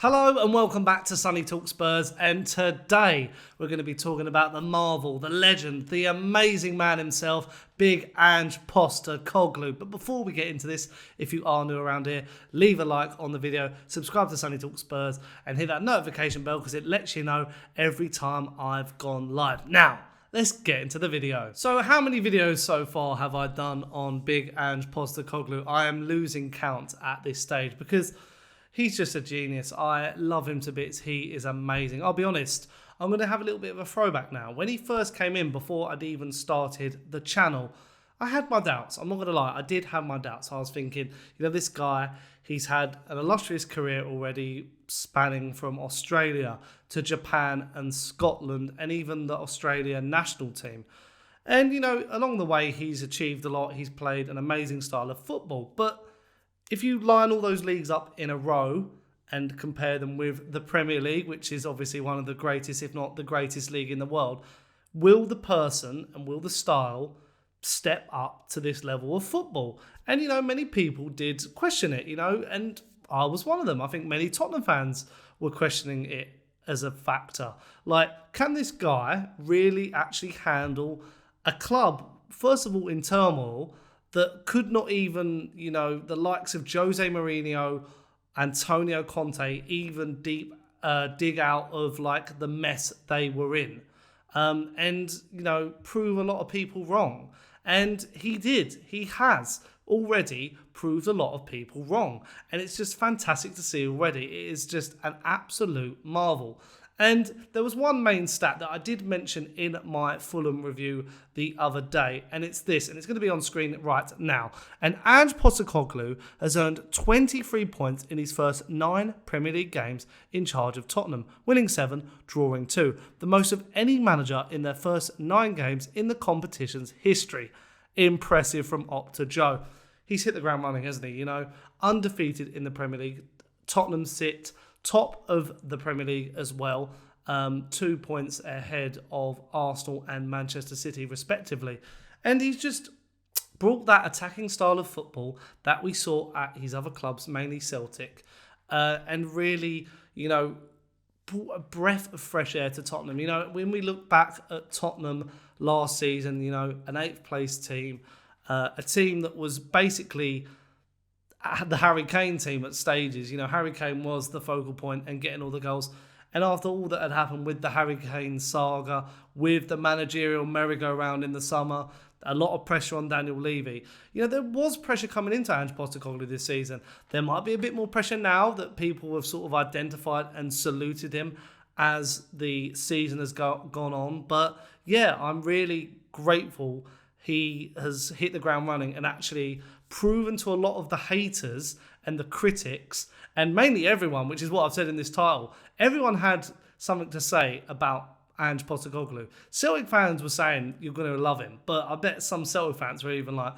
Hello and welcome back to Sonny Talks Spurs, and today we're going to be talking about the marvel, the legend, the amazing man himself, big Ange Postecoglou. But before we get into this, if you are new around here, leave a like on the video, subscribe to Sonny Talks Spurs and hit that notification bell because it lets you know every time I've gone live. Now, let's get into the video. So how many videos so far have I done on big Ange Postecoglou? I am losing count at this stage because he's just a genius. I love him to bits. He is amazing. I'll be honest, I'm going to have a little bit of a throwback now. When he first came in, before I'd even started the channel, I had my doubts. I'm not going to lie. I did have my doubts. I was thinking, this guy, he's had an illustrious career already, spanning from Australia to Japan and Scotland and even the Australia national team. And, along the way, he's achieved a lot. He's played an amazing style of football. But if you line all those leagues up in a row and compare them with the Premier League, which is obviously one of the greatest, if not the greatest league in the world, will the person and will the style step up to this level of football? And, many people did question it, and I was one of them. I think many Tottenham fans were questioning it as a factor. Like, can this guy really actually handle a club, first of all, in turmoil, that could not even, the likes of Jose Mourinho, Antonio Conte, even dig out of like the mess they were in, and prove a lot of people wrong. And he did. He has already proved a lot of people wrong, and it's just fantastic to see already. It is just an absolute marvel. And there was one main stat that I did mention in my Fulham review the other day, and it's this, and it's going to be on screen right now. And Ange Postecoglou has earned 23 points in his first 9 Premier League games in charge of Tottenham, winning 7, drawing 2, the most of any manager in their first 9 games in the competition's history. Impressive from Op to Joe. He's hit the ground running, hasn't he? Undefeated in the Premier League. Tottenham sit top of the Premier League as well, 2 points ahead of Arsenal and Manchester City respectively. And he's just brought that attacking style of football that we saw at his other clubs, mainly Celtic, and really, brought a breath of fresh air to Tottenham. When we look back at Tottenham last season, an 8th place team, a team that was basically the Harry Kane team at stages. Harry Kane was the focal point and getting all the goals. And after all that had happened with the Harry Kane saga, with the managerial merry-go-round in the summer, a lot of pressure on Daniel Levy. There was pressure coming into Ange Postecoglou this season. There might be a bit more pressure now that people have sort of identified and saluted him as the season has gone on. But yeah, I'm really grateful he has hit the ground running and actually proven to a lot of the haters and the critics, and mainly everyone, which is what I've said in this title, everyone had something to say about Ange Postecoglou. Celtic fans were saying you're going to love him, but I bet some Celtic fans were even like,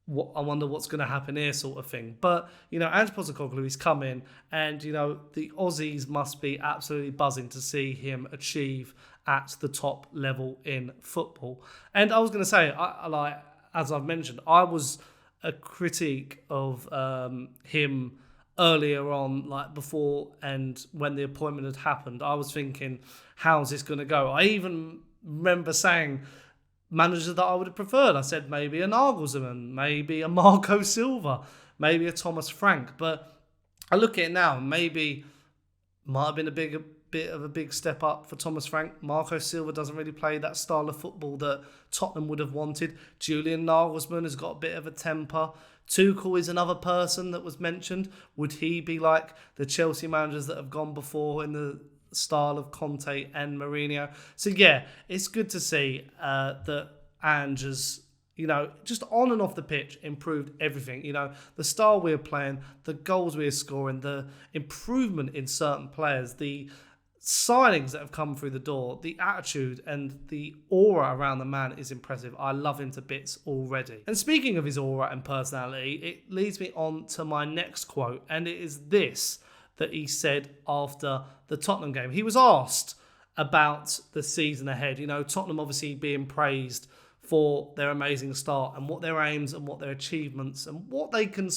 "What? I wonder what's going to happen here," sort of thing. But Ange Postecoglou, he's come in, and the Aussies must be absolutely buzzing to see him achieve at the top level in football. And I was going to say, as I've mentioned, I was a critique of him earlier on, like before and when the appointment had happened. I was thinking, how's this going to go? I even remember saying managers that I would have preferred. I said maybe a Nagelsmann, maybe a Marco Silva, maybe a Thomas Frank. But I look at it now, maybe might have been a bit of a big step up for Thomas Frank. Marco Silva doesn't really play that style of football that Tottenham would have wanted. Julian Nagelsmann has got a bit of a temper. Tuchel is another person that was mentioned. Would he be like the Chelsea managers that have gone before in the style of Conte and Mourinho? So yeah, it's good to see that Ange has, just on and off the pitch, improved everything. The style we're playing, the goals we're scoring, the improvement in certain players, the signings that have come through the door, the attitude and the aura around the man is impressive. I love him to bits already. And speaking of his aura and personality, it leads me on to my next quote, and it is this that he said after the Tottenham game. He was asked about the season ahead. Tottenham obviously being praised for their amazing start and what their aims and what their achievements and what they can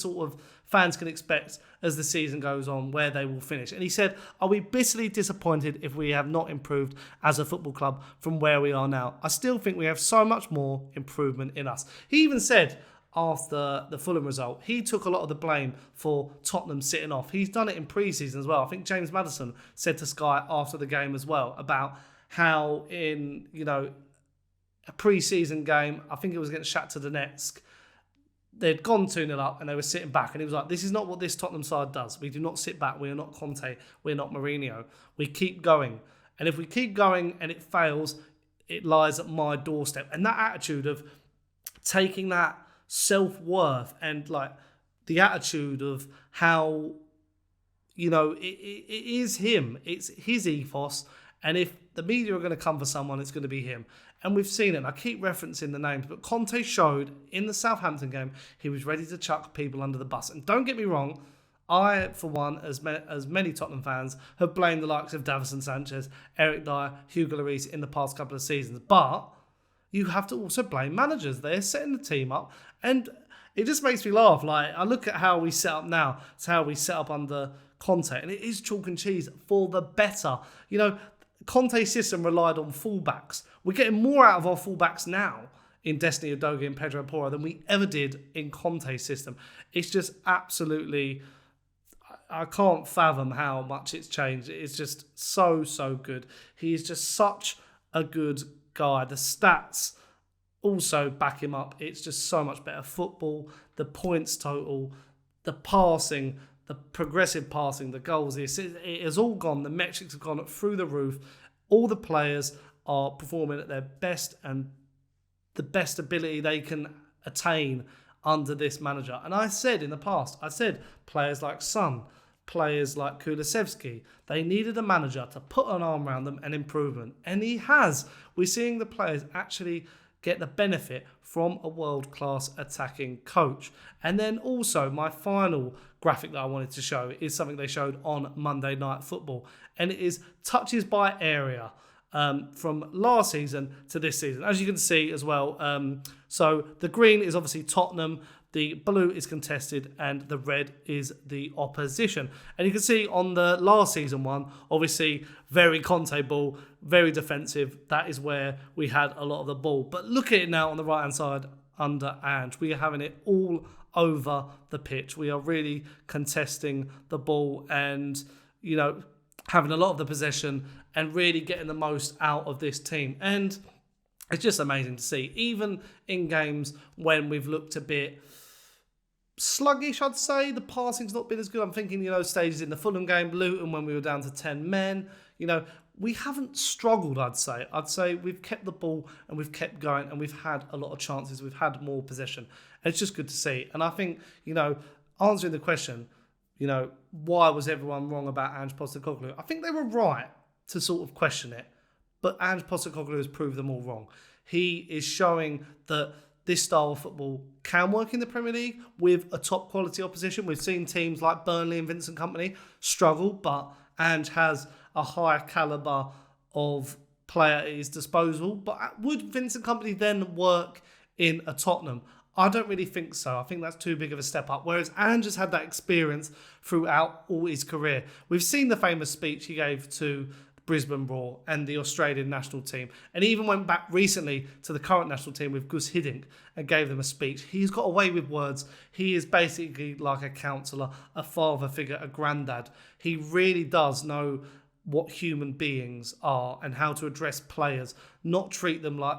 fans can expect as the season goes on, where they will finish. And he said, "Are we bitterly disappointed if we have not improved as a football club from where we are now? I still think we have so much more improvement in us." He even said after the Fulham result, he took a lot of the blame for Tottenham sitting off. He's done it in pre-season as well. I think James Maddison said to Sky after the game as well about how in, a pre-season game, I think it was against Shakhtar Donetsk, they'd gone 2-0 up and they were sitting back. And he was like, this is not what this Tottenham side does. We do not sit back. We are not Conte. We're not Mourinho. We keep going. And if we keep going and it fails, it lies at my doorstep. And that attitude of taking that self-worth and the attitude of how, it is him. It's his ethos. And if the media are going to come for someone, it's going to be him. And we've seen it. And I keep referencing the names, but Conte showed in the Southampton game he was ready to chuck people under the bus. And don't get me wrong, I, for one, as many Tottenham fans, have blamed the likes of Davinson Sanchez, Eric Dyer, Hugo Lloris in the past couple of seasons. But you have to also blame managers. They're setting the team up. And it just makes me laugh. I look at how we set up now to how we set up under Conte. And it is chalk and cheese for the better. Conte's system relied on fullbacks. We're getting more out of our fullbacks now in Destiny Udogie and Pedro Porro than we ever did in Conte's system. It's just absolutely, I can't fathom how much it's changed. It's just so, so good. He is just such a good guy. The stats also back him up. It's just so much better football, the points total, the passing, the progressive passing, the goals, it has all gone. The metrics have gone through the roof. All the players are performing at their best and the best ability they can attain under this manager. And I said in the past, players like Son, players like Kulusevski, they needed a manager to put an arm around them and improvement. And he has. We're seeing the players actually get the benefit from a world-class attacking coach. And then also my final graphic that I wanted to show is something they showed on Monday Night Football. And it is touches by area from last season to this season. As you can see as well, so the green is obviously Tottenham, the blue is contested, and the red is the opposition. And you can see on the last season one, obviously very Conte ball, very defensive. That is where we had a lot of the ball. But look at it now on the right-hand side under Ange. We are having it all over the pitch. We are really contesting the ball and, having a lot of the possession and really getting the most out of this team. And it's just amazing to see. Even in games when we've looked a bit sluggish, I'd say, the passing's not been as good. I'm thinking, stages in the Fulham game, Luton when we were down to 10 men. We haven't struggled, I'd say. I'd say we've kept the ball and we've kept going and we've had a lot of chances. We've had more possession. And it's just good to see. And I think, answering the question, why was everyone wrong about Ange Postecoglou? I think they were right to sort of question it. But Ange Postecoglou has proved them all wrong. He is showing that this style of football can work in the Premier League with a top quality opposition. We've seen teams like Burnley and Vicent Kompany struggle, but Ange has a higher calibre of player at his disposal. But would Vicent Kompany then work in a Tottenham? I don't really think so. I think that's too big of a step up. Whereas Ange has had that experience throughout all his career. We've seen the famous speech he gave to Brisbane Roar and the Australian national team. And he even went back recently to the current national team with Gus Hiddink and gave them a speech. He's got away with words. He is basically like a counsellor, a father figure, a granddad. He really does know what human beings are and how to address players, not treat them like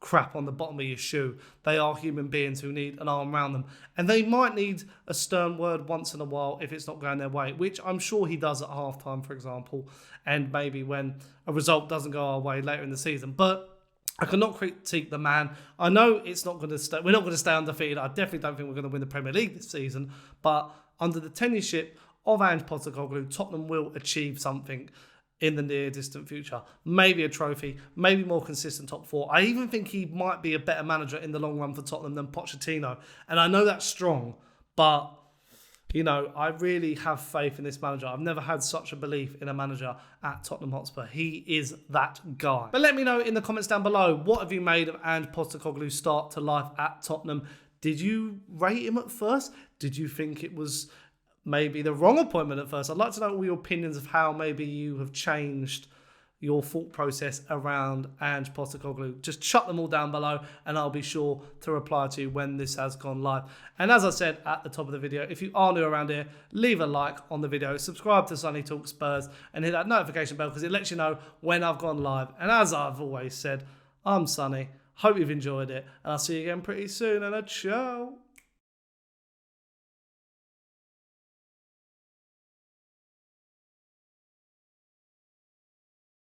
crap on the bottom of your shoe. They are human beings who need an arm around them. And they might need a stern word once in a while if it's not going their way, which I'm sure he does at halftime, for example, and maybe when a result doesn't go our way later in the season. But I cannot critique the man. I know it's not going to stay. We're not going to stay undefeated. I definitely don't think we're going to win the Premier League this season. But under the tenureship of Ange Postecoglou, Tottenham will achieve something in the near distant future. Maybe a trophy, maybe more consistent top four. I even think he might be a better manager in the long run for Tottenham than Pochettino. And I know that's strong, but I really have faith in this manager. I've never had such a belief in a manager at Tottenham Hotspur. He is that guy. But let me know in the comments down below, what have you made of Ange Postecoglou's start to life at Tottenham? Did you rate him at first? Did you think it was maybe the wrong appointment at first? I'd like to know all your opinions of how maybe you have changed your thought process around Ange Postecoglou. Just chuck them all down below and I'll be sure to reply to you when this has gone live. And as I said at the top of the video, if you are new around here, leave a like on the video, subscribe to Sonny Talks Spurs and hit that notification bell because it lets you know when I've gone live. And as I've always said, I'm Sonny. Hope you've enjoyed it and I'll see you again pretty soon and a ciao.